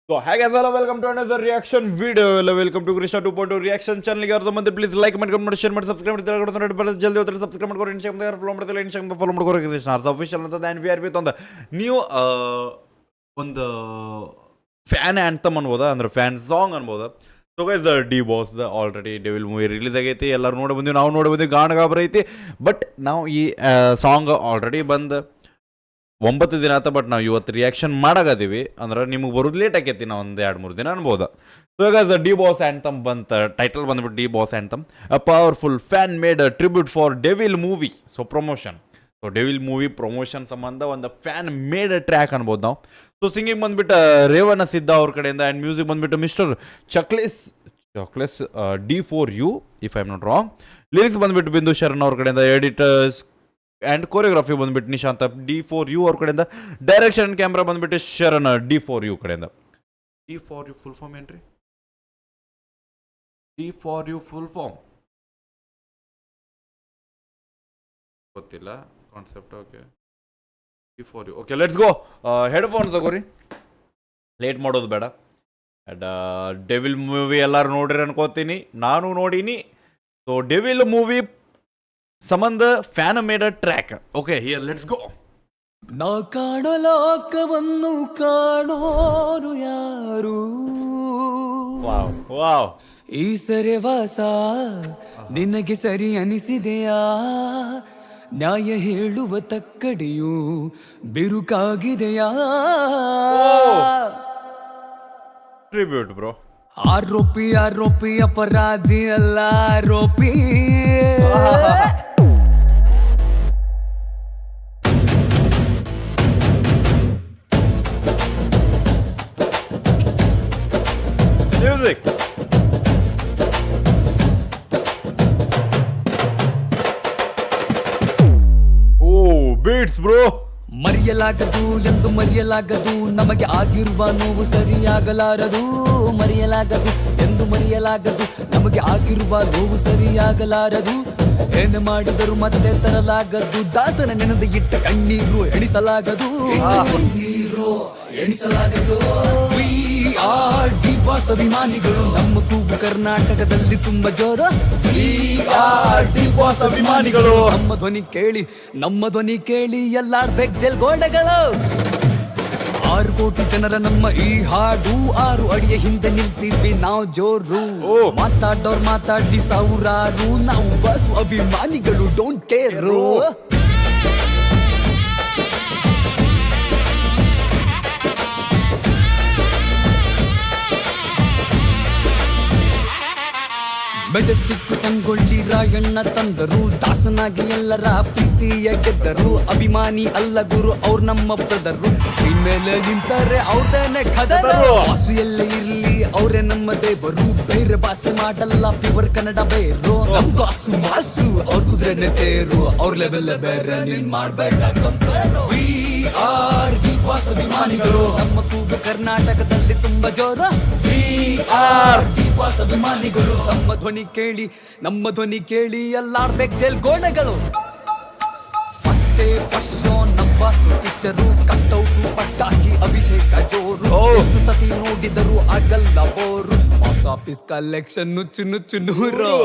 So, hi guys, hello, welcome to another reaction video. Hello, welcome to Krishna 2.2 reaction channel. ಯಾರು ಸಂಬಂಧ please like ಮಾಡಿ comment ಮಾಡಿ share ಮಾಡಿ subscribe ಮಾಡಿ ಜಲ್ದಿ ಹೋದ್ರೆ ಸಬ್ಸ್ಕ್ರೈಬ್ ಮಾಡ್ಕೊಂಡು ಇನ್ಸ್ಟಾಗ್ರಾಮ್ ಫಾಲೋ ಮಾಡ್ತಿಲ್ಲ ಇನ್ಸ್ಟಾಗ್ರಾಮ್ ಫಾಲೋ ಮಾಡ್ಕೊಂಡು ಕೃಷ್ಣ ಅಫಿಷಿಯಲ್ ಅಂತ ಆ್ಯಂಡ್ ವಿ ಆರ್ ವಿತ್ ಒಂದು ನ್ಯೂ ಒಂದು ಫ್ಯಾನ್ ಆ್ಯಂಥಮ್ ಅನ್ಬೋದಾ ಅಂದ್ರೆ ಫ್ಯಾನ್ ಸಾಂಗ್ ಅನ್ಬೋದಾ. So guys D Boss already Devil movie release ಆಗೈತಿ, ಎಲ್ಲರೂ ನೋಡಿ ಬಂದೀವಿ, ನಾವು ನೋಡಿ ಬಂದೀವಿ, ಗಾಣಗಾಬರ ಐತಿ. ಬಟ್ ನಾವು ಈ ಸಾಂಗ್ ಆಲ್ರೆಡಿ ಬಂದು 9 ದಿನ ಆತ, ಬಟ್ ನಾವು ಇವತ್ತು ರಿಯಾಕ್ಷನ್ ಮಾಡಾಕತ್ತೀವಿ. ಅಂದ್ರೆ ನಿಮಗೆ ಬರೋದು ಲೇಟ್ ಆಕೈತಿ, ನಾವು ಒಂದು 2-3 ದಿನ ಅನ್ಬೋದು. ಸೊ ಈಗ ಡಿ ಬಾಸ್ ಆ್ಯಂಥಮ್ ಬಂತ, ಟೈಟಲ್ ಬಂದ್ಬಿಟ್ಟು D boss anthem, a powerful fan made tribute for devil movie. So promotion, so devil movie promotion ಸಂಬಂಧ ಒಂದು ಫ್ಯಾನ್ ಮೇಡ್ ಟ್ರ್ಯಾಕ್ ಅನ್ಬೋದು ನಾವು. ಸೊ ಸಿಂಗಿಂಗ್ ಬಂದ್ಬಿಟ್ಟು ರೇವಣ್ಣ ಸಿದ್ಧ ಅವ್ರ ಕಡೆಯಿಂದ, ಆ್ಯಂಡ್ ಮ್ಯೂಸಿಕ್ ಬಂದ್ಬಿಟ್ಟು mister Chocolates D4U if I am not wrong. Lyrics ಬಂದ್ಬಿಟ್ಟು ಬಿಂದು ಶರಣ್ ಅವ್ರ ಕಡೆಯಿಂದ, ಎಡಿಟರ್ಸ್ ಆ್ಯಂಡ್ ಕೊರಿಯೋಗ್ರಫಿ ಬಂದ್ಬಿಟ್ಟು ನಿಶಾಂತ D4U ಅವ್ರ ಕಡೆಯಿಂದ, ಡೈರೆಕ್ಷನ್ ಆ್ಯಂಡ್ ಕ್ಯಾಮ್ರಾ ಬಂದ್ಬಿಟ್ಟು ಶರಣ್ D4U ಕಡೆಯಿಂದ. D4U ಫುಲ್ ಫಾರ್ಮ್ ಏನ್ರಿ? D4U ಫುಲ್ ಫಾರ್ಮ್ ಗೊತ್ತಿಲ್ಲ concept. Okay, D4U. Okay, let's go. Headphones ತಗೋರಿ, ಲೇಟ್ ಮಾಡೋದು ಬೇಡ. ಆ್ಯಂಡ್ ಡೆವಿಲ್ ಮೂವಿ ಎಲ್ಲರೂ ನೋಡ್ರಿ ಅನ್ಕೋತೀನಿ, ನಾನು ನೋಡೀನಿ. ಸೊ ಡೆವಿಲ್ ಮೂವಿ ಸಂಬಂಧ fan made a track. Okay, here let's go. ನಾ ಕಾಣೋ ಲೋಕವನ್ನು ಕಾಣೋರು ಯಾರು? Wow wow. ಈ ಸೆರೆವಾಸ ನಿನಗೆ ಸರಿ ಅನಿಸಿದೆಯಾ? ನ್ಯಾಯ ಹೇಳುವ ತಕ್ಕಡಿಯು ಬಿರುಕಾಗಿದೆಯಾ? Tribute bro. ಆರೋಪಿ ಆರೋಪಿ ಅಪರಾಧಿ ಅಲ್ಲ ಆರೋಪಿ. ಮ್ಯೂಸಿಕ್. ಓ ಬೀಟ್ಸ್ ಬ್ರೋ. ಮರೆಯಲಾಗದು ಎಂದು ಮರೆಯಲಾಗದು, ನಮಗೆ ಆಗಿರುವ ನೋವು ಸರಿಯಾಗಲಾರದು. ಮರೆಯಲಾಗದು ಎಂದು ಮರೆಯಲಾಗದು, ನಮಗೆ ಆಗಿರುವ ನೋವು ಸರಿಯಾಗಲಾರದು. ಏನು ಮಾಡಿದರೂ ಮತ್ತೆ ತರಲಾಗದು, ದಾಸನ ನೆನೆದು ಇಟ್ಟ ಕಣ್ಣೀರು ಎಣಿಸಲಾಗದು. ಕಣ್ಣೀರು ಎಣಿಸಲಾಗದು. We are ಡಿ ಬಾಸ್ ಅಭಿಮಾನಿಗಳು, ನಮ್ಮ ಕೂಗು ಕರ್ನಾಟಕದಲ್ಲಿ ತುಂಬಾ ಜೋರು. We are ಡಿ ಬಾಸ್ ಅಭಿಮಾನಿಗಳು, ನಮ್ಮ ಧ್ವನಿ ಕೇಳಿ, ನಮ್ಮ ಧ್ವನಿ ಕೇಳಿ ಎಲ್ಲಾಡ್ಬೇಕು ಜೈಲ್ ಗೋಡೆಗಳು. 6 ಕೋಟಿ ಜನರ ನಮ್ಮ ಈ ಹಾಡು, 6 ಅಡಿಯ ಹಿಂದೆ ನಿಲ್ತೀವಿ ನಾವು ಜೋರು. ಮಾತಾಡೋರ್ ಮಾತಾಡಿ ಸಾವಿರಾರು, ನಾವು ಬಾಸು ಅಭಿಮಾನಿಗಳು, don't care. Majestic Sangolli Rayanna ತಂದರು, ದಾಸನಾಗಿ ಎಲ್ಲರ ಪ್ರೀತಿಯ ಗೆದ್ದರು. ಅಭಿಮಾನಿ ಅಲ್ಲ ಗುರು, ಅವ್ರು ನಮ್ಮ ಬ್ರದರು. ಸ್ಕ್ರೀನ್ ಮೇಲೆ ನಿಂತಾರೆ ಅವ್ರದೇನೆ ಖದರು. ಭಾಷೆ ಎಲ್ಲ ಇರ್ಲಿ ಅವರೇ ನಮ್ಮ ದೇವರು, ಬೇರೆ ಭಾಷೆ ಮಾಡಲ್ಲ ಪ್ಯೂರ್ ಕನ್ನಡ ಬೇರು. ನಮ್ ಬಾಸು ಮಾಸು ಅವ್ರ ಕುದುರೆನೆ ತೇರು, ಅವ್ರ ಲೆವೆಲ್ ಬೇರೆ, ನೀನ್ ಮಾಡ್ಬೇಡ ಕಂಪೇರು. We are ಡಿ ಬಾಸ್ ಅಭಿಮಾನಿಗಳು, ನಮ್ಮ ಕೂಗು ಕರ್ನಾಟಕದಲ್ಲಿ ತುಂಬಾ ಜೋರು. We are ಡಿ ಬಾಸ್ ಅಭಿಮಾನಿಗಳು, ನಮ್ಮ ಧ್ವನಿ ಕೇಳಿ, ನಮ್ಮ ಧ್ವನಿ ಕೇಳಿ ಎಲ್ಲಾಡ್ಬೇಕು ಜೈಲ್ ಗೋಡೆಗಳು. ಫಸ್ಟ್ ಶೋ ನಮ್ಮ ಬಾಸ್ ಪಿಕ್ಚರು, ಕಟ್ಔಟು ಪಟಾಕಿ ಅಭಿಷೇಕ ಜೋರು. ಎಷ್ಟು ಸತಿ ನೋಡಿದರು ಆಗಲ್ಲ ಬೋರು, ಬಾಕ್ಸ್ ಆಫೀಸ್ ಕಲೆಕ್ಷನ್ ನುಚ್ಚು ನುಚ್ಚು ನೂರು.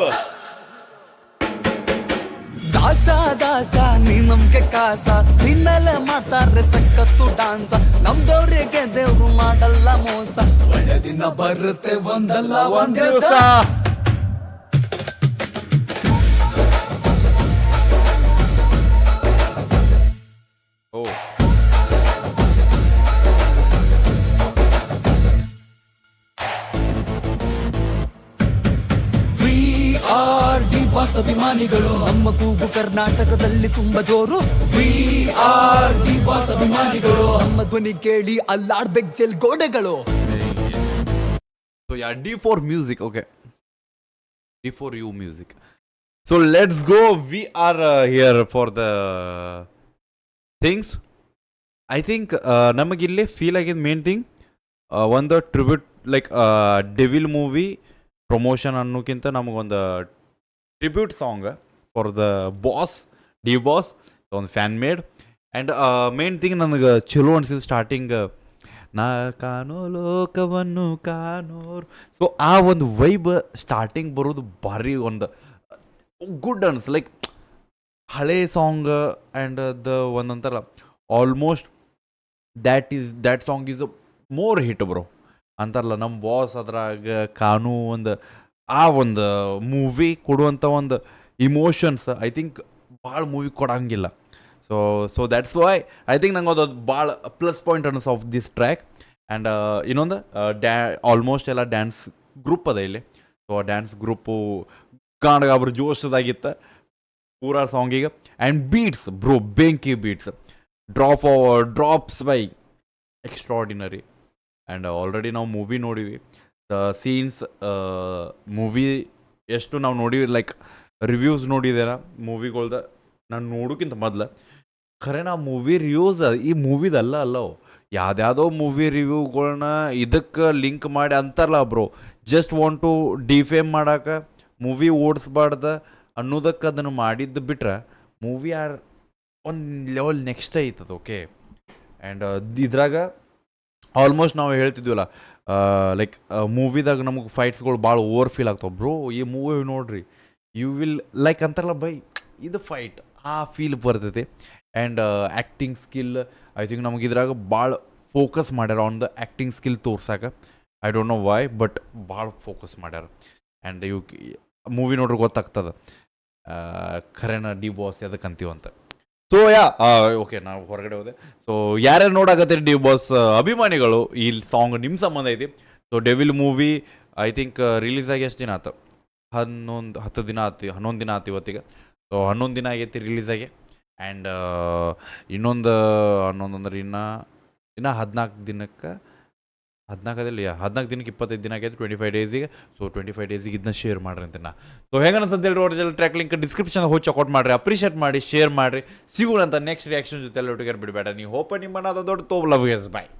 ದಾಸ ದಾಸ ನೀ ನಮ್ಗೆ ಕಾಸ, ಸ್ಕ್ರೀನ್ ಮೇಲೆ ಮಾಡ್ತಾರೆ ಸಖತ್ತು ಡಾನ್ಸ. ನಮ್ದವ್ರಿಗೆ ದೇವ್ರು ಮಾಡಲ್ಲ ಮೋಸ, ಒಳ್ಳೆ ದಿನ ಬರುತ್ತೆ ಒಂದಲ್ಲ ಒಂದ್ ದಿವಸ. ಓ ಡಿ ಬಾಸ್ ಅಭಿಮಾನಿಗಳು, ನಮ್ಮ ಕೂಗು ಕರ್ನಾಟಕದಲ್ಲಿ ತುಂಬಾ ಜೋರು. We are ಡಿ ಬಾಸ್ ಅಭಿಮಾನಿಗಳು, ನಮ್ಮ ಧ್ವನಿ ಕೇಳಿ ಅಲ್ಲಾಡ್ಬೇಕು ಜೈಲ್ ಗೋಡೆಗಳು. So yeah, D4 music. Okay, D4U music. So let's go. We are here for the things. I think ನಮಗಿಲ್ಲಿ ಫೀಲ್ ಆಗಿದ್ದು ಮೇನ್ ಥಿಂಗ್ ಒಂದು tribute like Devil movie promotion ಅನ್ನೋಕ್ಕಿಂತ ನಮಗೊಂದು tribute song for the boss, D Boss, ಒಂದು fan made. And main thing ನನಗೆ ಚಲೋ ಅನಿಸಿದ್ದು starting ನಾ ಕಾಣೋ ಲೋಕವನ್ನು ಕಾಣೋರು. ಸೊ ಆ ಒಂದು ವೈಬ್ ಸ್ಟಾರ್ಟಿಂಗ್ ಬರೋದು ಭಾರಿ ಒಂದು ಗುಡ್ ಅನ್ಸ್ ಲೈಕ್ ಹಳೆ ಸಾಂಗ್ ಆ್ಯಂಡ್ ದ ಒಂದಂತಾರ almost that song is more hit bro ಅಂತಾರಲ್ಲ. ನಮ್ಮ ಬಾಸ್ ಅದ್ರಾಗ ಕಾನು ಆ ಒಂದು ಮೂವಿ ಕೊಡುವಂಥ ಒಂದು ಇಮೋಷನ್ಸ್ ಐ ಥಿಂಕ್ ಭಾಳ ಮೂವಿ ಕೊಡಂಗಿಲ್ಲ. So that's why I think ನಂಗೆ ಅದು ಭಾಳ ಪ್ಲಸ್ ಪಾಯಿಂಟ್ ಅನ್ಸ್ ಆಫ್ ದಿಸ್ ಟ್ರ್ಯಾಕ್. ಆ್ಯಂಡ್ ಇನ್ನೊಂದು ಆಲ್ಮೋಸ್ಟ್ ಎಲ್ಲ ಡ್ಯಾನ್ಸ್ ಗ್ರೂಪ್ ಅದ ಇಲ್ಲಿ. ಸೊ ಆ ಡ್ಯಾನ್ಸ್ ಗ್ರೂಪು ಗಾಣಗಾಬ್ರು ಜೋಶದಾಗಿತ್ತು ಪೂರಾ ಸಾಂಗಿಗೆ. ಆ್ಯಂಡ್ ಬೀಟ್ಸ್ ಬ್ರೋ ಬೆಂಕಿ beats drops by extraordinary. And already ನಾವು ಮೂವಿ ನೋಡಿವಿ. ದ ಸೀನ್ಸ್ ಮೂವಿ ಎಷ್ಟು ನಾವು ನೋಡಿವಿ ಲೈಕ್ ರಿವ್ಯೂಸ್ ನೋಡಿದ್ದೇನ ಮೂವಿಗಳ್ದು ನಾನು ನೋಡೋಕ್ಕಿಂತ ಮೊದಲು ಖರೆ ನಾ ಮೂವಿ ರಿವ್ಯೂಸ್ ಈ ಮೂವಿದಲ್ಲ ಅಲ್ಲವು ಯಾವುದ್ಯಾವುದೋ ಮೂವಿ ರಿವ್ಯೂಗಳನ್ನ ಇದಕ್ಕೆ ಲಿಂಕ್ ಮಾಡಿ ಅಂತಾರಲ್ಲ bro, just want to defame ಮಾಡೋಕೆ ಮೂವಿ ಓಡಿಸ್ಬಾರ್ದು ಅನ್ನೋದಕ್ಕೆ ಅದನ್ನು ಮಾಡಿದ್ದು ಬಿಟ್ರೆ ಮೂವಿ ಆರ್ ಒಂದು ಲೆವೆಲ್ ನೆಕ್ಸ್ಟ್ ಐತದ. ಓಕೆ. ಆ್ಯಂಡ್ ಇದ್ರಾಗ ಆಲ್ಮೋಸ್ಟ್ ನಾವು ಹೇಳ್ತಿದ್ವಲ್ಲ ಲೈಕ್ ಮೂವಿದಾಗ ನಮಗೆ ಫೈಟ್ಸ್ಗಳು ಭಾಳ ಓವರ್ ಫೀಲ್ ಆಗ್ತಾವೆ ಬ್ರೋ. ಈ ಮೂವಿ ನೋಡ್ರಿ ಯು ವಿಲ್ ಲೈಕ್ ಅಂತಾರಲ್ಲ ಬೈ ಇದು ಫೈಟ್ ಆ ಫೀಲ್ ಬರ್ತೈತಿ. And acting skill I think ನಮಗೆ ಇದ್ರಾಗ ಭಾಳ ಫೋಕಸ್ ಮಾಡ್ಯಾರ ಆನ್ ದ ಆ್ಯಕ್ಟಿಂಗ್ ಸ್ಕಿಲ್ ತೋರ್ಸಾಕ. I don't know why but ಭಾಳ ಫೋಕಸ್ ಮಾಡ್ಯಾರ. ಆ್ಯಂಡ್ ಇವು ಮೂವಿ ನೋಡ್ರಿ ಗೊತ್ತಾಗ್ತದೆ ಖರೇನ ಡಿ ಬಾಸ್ ಅದಕ್ಕೆ ಅಂತೀವಂತ. ಸೊ ಓಕೆ ನಾವು ಹೊರಗಡೆ ಹೋದೆ. ಸೊ ಯಾರ್ಯಾರು ನೋಡಾಕತ್ತೀರಿ ಡಿ ಬಾಸ್ ಅಭಿಮಾನಿಗಳು ಈ ಸಾಂಗ್ ನಿಮ್ಮ ಸಂಬಂಧ ಐತಿ. So devil movie I think release ಆಗಿ ಎಷ್ಟು ದಿನ ಆಯ್ತು? 11 ದಿನ ಆಯ್ತು, 11 ದಿನ ಆಯ್ತು ಇವತ್ತಿಗೆ. ಸೊ 11 ದಿನ ಆಗೈತಿ ರಿಲೀಸ್ ಆಗಿ. ಆ್ಯಂಡ್ ಇನ್ನೊಂದು 11 ಅಂದ್ರೆ ಇನ್ನು 14 ದಿನಕ್ಕೆ 14 ದಿನಕ್ಕೆ 25 ದಿನ ಆಗೈತೆ 25 ಡೇಸಿಗೆ. ಸೊ 25 ಡೇಸಿಗೆ ಇದನ್ನ ಶೇರ್ ಮಾಡ್ರಿ ಅಂತ. ಸೊ ಹೆಂಗೆ ಅನ್ಸಂತ ಹೇಳಿ ಒರಿಜಿನಲ್ ಟ್ರ್ಯಾಕ್ ಲಿಂಕ್ ಡಿಸ್ಕ್ರಿಪ್ಷನ್ ಹೋಗಿ ಚೆಕ್ಔಟ್ ಮಾಡಿರಿ, ಅಪ್ರಿಷಿಯೇಟ್ ಮಾಡಿ, ಶೇರ್ ಮಾಡಿರಿ. ಸಿಗೋಣ ಅಂತ ನೆಕ್ಸ್ಟ್ ರಿಯಾಕ್ಷನ್ ಜೊತೆ ಎಲ್ಲ ಒಟ್ಟಿಗೆ ಬಿಡಬೇಡ. ನೀವು ಹೋಪ ನಿಮ್ಮನ್ನ ಅದು ದೊಡ್ಡ ತೋಬ್ ಲವ್ ಎಸ್ ಬಾಯ್.